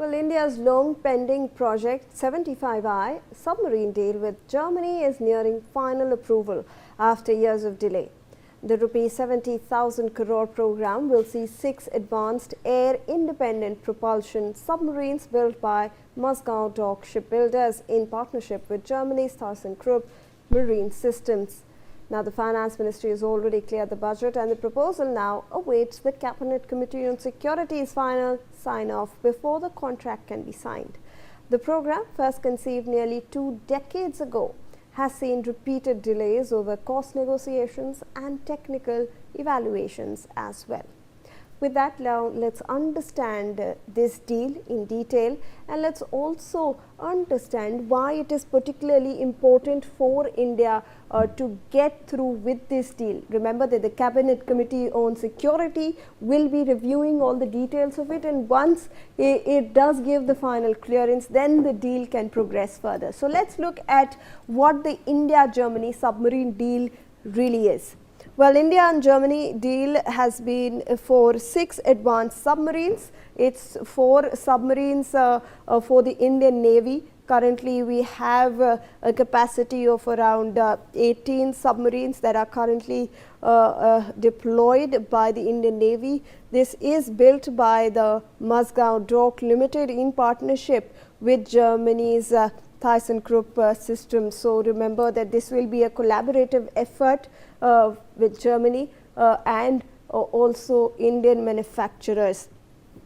Well, India's long-pending Project 75I submarine deal with Germany is nearing final approval after years of delay. The Rs 70,000 crore program will see 6 advanced air-independent propulsion submarines built by Mazagon Dock shipbuilders in partnership with Germany's Crore Marine Systems. Now, the Finance Ministry has already cleared the budget and the proposal now awaits the Cabinet Committee on Security's final sign-off before the contract can be signed. The program, first conceived nearly 2 decades ago, has seen repeated delays over cost negotiations and technical evaluations as well. With that, now let's understand this deal in detail, and let's also understand why it is particularly important for India to get through with this deal. Remember that the Cabinet Committee on Security will be reviewing all the details of it, and once it does give the final clearance, then the deal can progress further. So let's look at what the India-Germany submarine deal really is. Well, India and Germany deal has been for 6 advanced submarines. It's 4 submarines for the Indian Navy. Currently, we have a capacity of around 18 submarines that are currently deployed by the Indian Navy. This is built by the Dock Limited in partnership with Germany's Crore system. So remember that this will be a collaborative effort with Germany and also Indian manufacturers.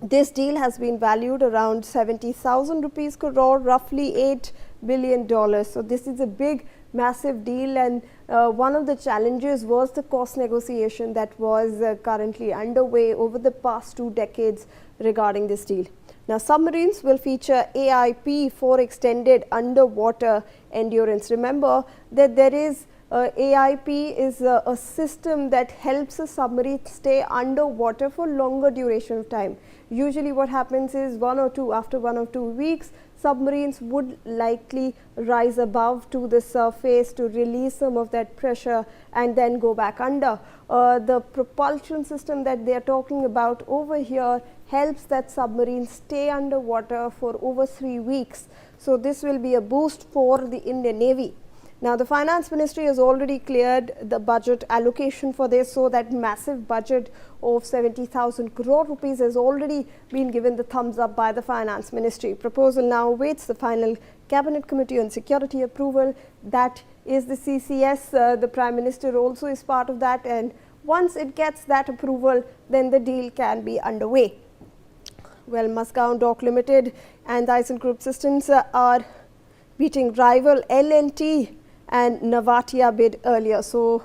This deal has been valued around 70,000 rupees crore, roughly $8 billion. So this is a big, massive deal, and one of the challenges was the cost negotiation that was currently underway over the past 2 decades regarding this deal. Now, submarines will feature AIP for extended underwater endurance. Remember that there is AIP is a system that helps a submarine stay underwater for longer duration of time. Usually what happens is after 1 or 2 weeks, submarines would likely rise above to the surface to release some of that pressure and then go back under. The propulsion system that they are talking about over here helps that submarine stay underwater for over 3 weeks. So this will be a boost for the Indian Navy. Now, the Finance Ministry has already cleared the budget allocation for this, so that massive budget of 70,000 crore rupees has already been given the thumbs up by the Finance Ministry. Proposal now awaits the final Cabinet Committee on Security approval. That is the CCS. The Prime Minister also is part of that, and once it gets that approval, then the deal can be underway. Well, Mazagon Dock Limited and Crore Systems are beating rival L&T and Navatia bid earlier. So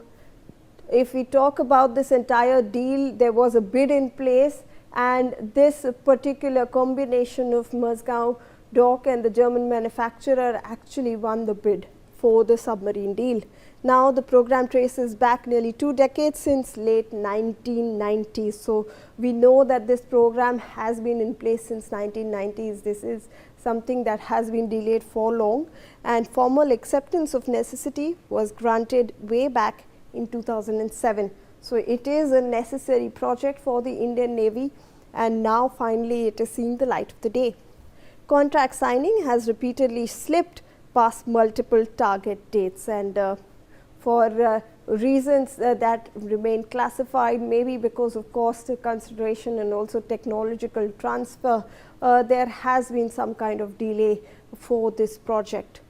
if we talk about this entire deal, there was a bid in place, and this particular combination of Mazagon Dock and the German manufacturer actually won the bid for the submarine deal. Now the program traces back nearly 2 decades, since late 1990s. So we know that this program has been in place since 1990s. This is something that has been delayed for long, and formal acceptance of necessity was granted way back in 2007. So it is a necessary project for the Indian Navy, and now finally it is seeing the light of the day. Contract signing has repeatedly slipped past multiple target dates, and for reasons that remain classified, maybe because of cost consideration and also technological transfer, there has been some kind of delay for this project.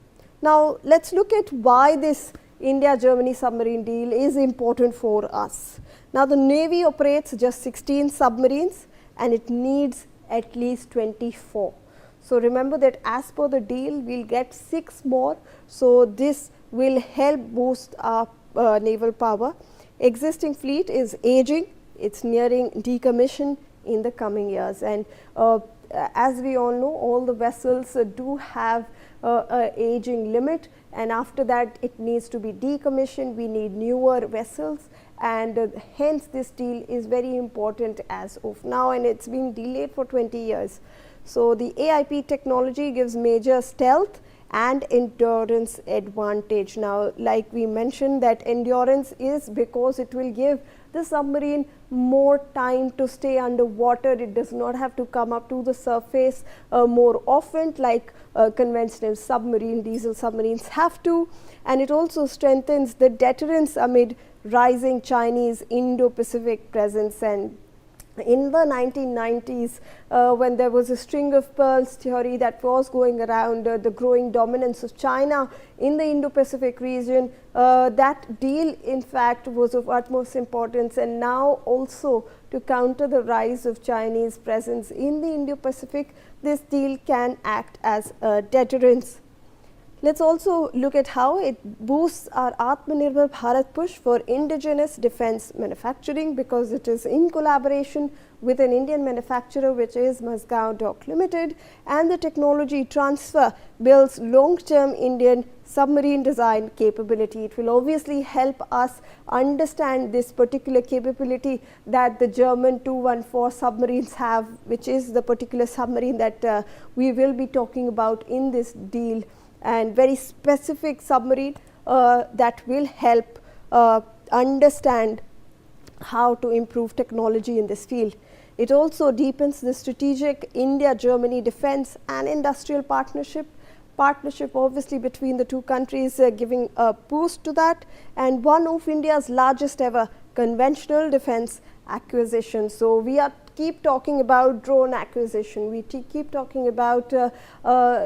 Now, let's look at why this India-Germany submarine deal is important for us. Now, the Navy operates just 16 submarines and it needs at least 24. So remember that as per the deal, we'll get 6 more. So this will help boost our naval power. Existing fleet is aging, it's nearing decommission in the coming years, and as we all know, all the vessels do have a aging limit, and after that it needs to be decommissioned. We need newer vessels, and hence this deal is very important as of now, and it's been delayed for 20 years. So the AIP technology gives major stealth and endurance advantage. Now, like we mentioned, that endurance is because it will give the submarine more time to stay underwater. It does not have to come up to the surface more often like conventional submarine, diesel submarines have to. And it also strengthens the deterrence amid rising Chinese Indo-Pacific presence. And in the 1990s, when there was a string of pearls theory that was going around the growing dominance of China in the Indo-Pacific region, that deal in fact was of utmost importance. And now also to counter the rise of Chinese presence in the Indo-Pacific, this deal can act as a deterrence. Let's also look at how it boosts our Atmanirbhar Bharat push for indigenous defense manufacturing, because it is in collaboration with an Indian manufacturer, which is Mazagon Dock Limited, and the technology transfer builds long-term Indian submarine design capability. It will obviously help us understand this particular capability that the German 214 submarines have, which is the particular submarine that we will be talking about in this deal, and very specific submarine that will help understand how to improve technology in this field. It also deepens the strategic India-Germany defense and industrial partnership obviously between the two countries, giving a boost to that, and one of India's largest ever conventional defense acquisition. So we keep talking about drone acquisition, we keep talking about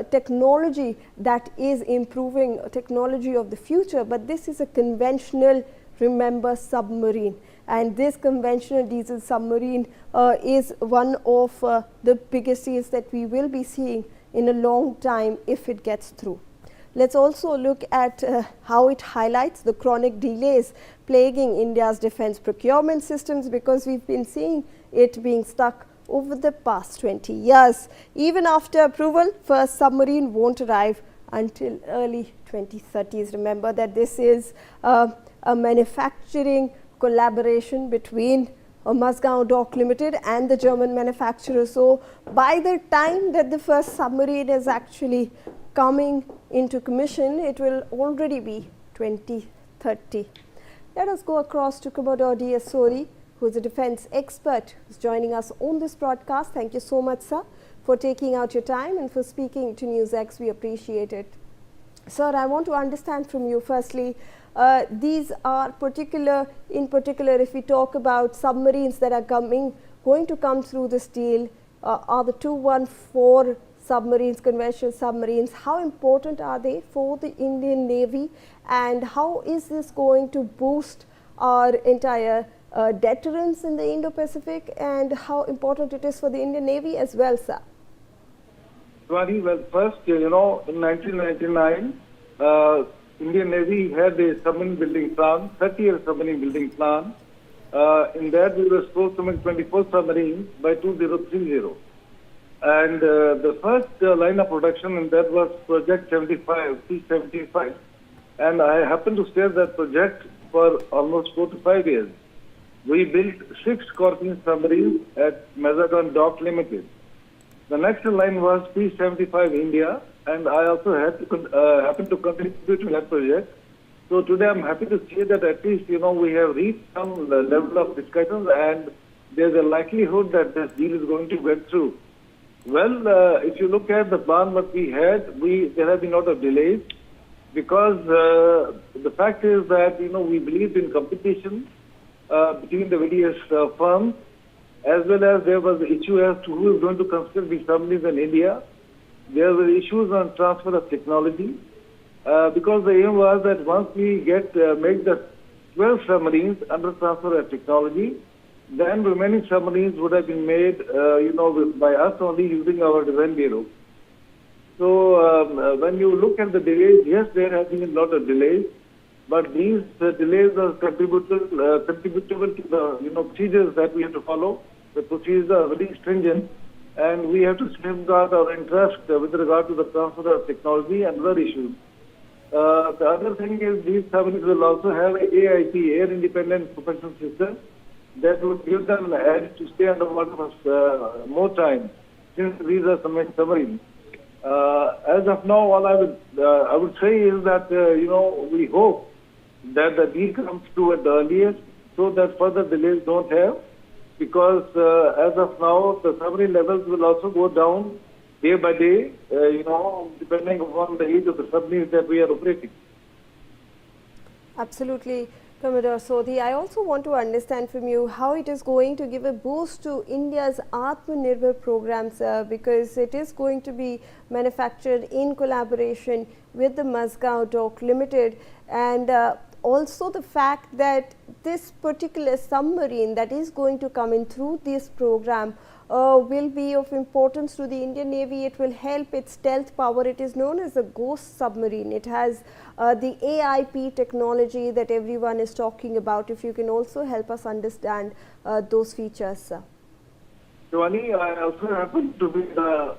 technology that is improving, technology of the future, but this is a conventional, remember, submarine, and this conventional diesel submarine is one of the biggest deals that we will be seeing in a long time if it gets through. Let's also look at how it highlights the chronic delays plaguing India's defense procurement systems, because we've been seeing it being stuck over the past 20 years. Even after approval, first submarine won't arrive until early 2030s. Remember that this is a manufacturing collaboration between Mazagon Dock Limited and the German manufacturer. So by the time that the first submarine is actually coming into commission, it will already be 2030. Let us go across to Commodore D.S. Sori, who is a defense expert, who is joining us on this broadcast. Thank you so much, sir, for taking out your time and for speaking to NewsX. We appreciate it. Sir, I want to understand from you firstly, these are in particular, if we talk about submarines that are going to come through this deal, are the 214 submarines, conventional submarines. How important are they for the Indian Navy, and how is this going to boost our entire deterrence in the Indo-Pacific, and how important it is for the Indian Navy as well, sir? Well, first, in 1999, Indian Navy had a submarine building plan, 30-year submarine building plan. In that, we were supposed to make 24 submarines by 2030. And the first line of production in that was Project 75, P75. And I happened to steer that project for almost 4 to 5 years. We built 6 Scorpion submarines at Mazagon Dock Limited. The next line was P75 India, and I also happened to contribute to that project. So today I'm happy to say that at least, we have reached some level of discussions, and there's a likelihood that this deal is going to get through. Well, if you look at the plan that we had, there have been a lot of delays, because the fact is that, we believed in competition between the various firms, as well as there was the issue as to who is going to construct these submarines in India. There were issues on transfer of technology, because the aim was that once we make the 12 submarines under transfer of technology, then remaining submarines would have been made, by us only using our design bureau. So when you look at the delays, yes, there have been a lot of delays, but these delays are contributable to the procedures that we have to follow. The procedures are very stringent, and we have to safeguard our interest with regard to the transfer of technology and other issues. The other thing is these submarines will also have AIP, Air Independent Propulsion System, that would give them an edge to stay underwater for more time, since these are submarines. As of now, all I would say is that we hope that the deal comes through at the earliest, so that further delays don't have, because as of now, the submarine levels will also go down day by day, depending upon the age of the submarines that we are operating. Absolutely, Commodore Sodhi. I also want to understand from you how it is going to give a boost to India's Atmanirbhar programs, because it is going to be manufactured in collaboration with the Mazagon Dock Limited, and also the fact that this particular submarine that is going to come in through this program will be of importance to the Indian Navy. It will help its stealth power. It is known as a ghost submarine. It has the AIP technology that everyone is talking about. If you can also help us understand those features, sir. Shivani, I also happen to be the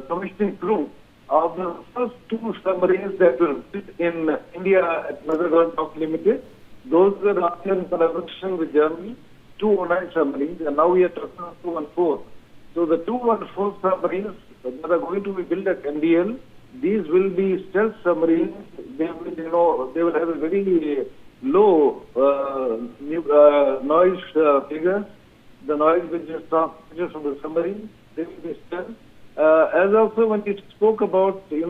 commissioning crew of the first two submarines that were built in India at Mazagon Dock Limited. Those were last year in collaboration with Germany, 209 submarines, and now we are talking about 214. So the 214 submarines that are going to be built at NDL, these will be stealth submarines. They will have a very low noise figure. The noise which is transmitted from the submarine, they will be stealth. As also when you spoke about, the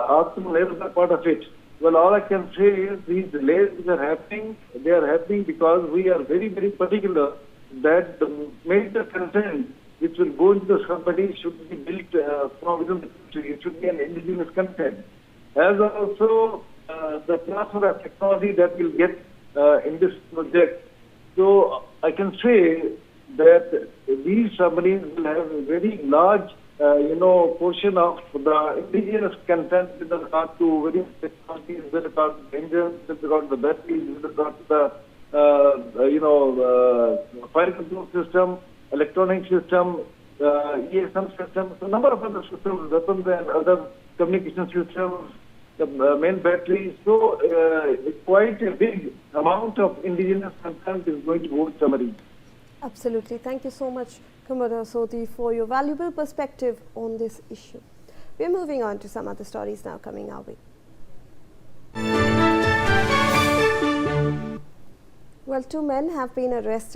Atmanirbhar part of it, well, all I can say is these delays which are happening, they are happening because we are very, very particular that the major content which will go into the submarine should be built from within the country. It should be an indigenous content. As also the transfer of technology that we'll get in this project. So I can say that these submarines will have a very large, portion of the indigenous content with regard to various technologies, with regard to the engines, with regard to the batteries, with regard to the, fire control system, electronic system, ESM system, so a number of other systems, weapons and other communication systems, the main batteries. So quite a big amount of indigenous content is going to go with submarines. Absolutely. Thank you so much, Commodore Sodhi, for your valuable perspective on this issue. We're moving on to some other stories now coming our way. Well, two men have been arrested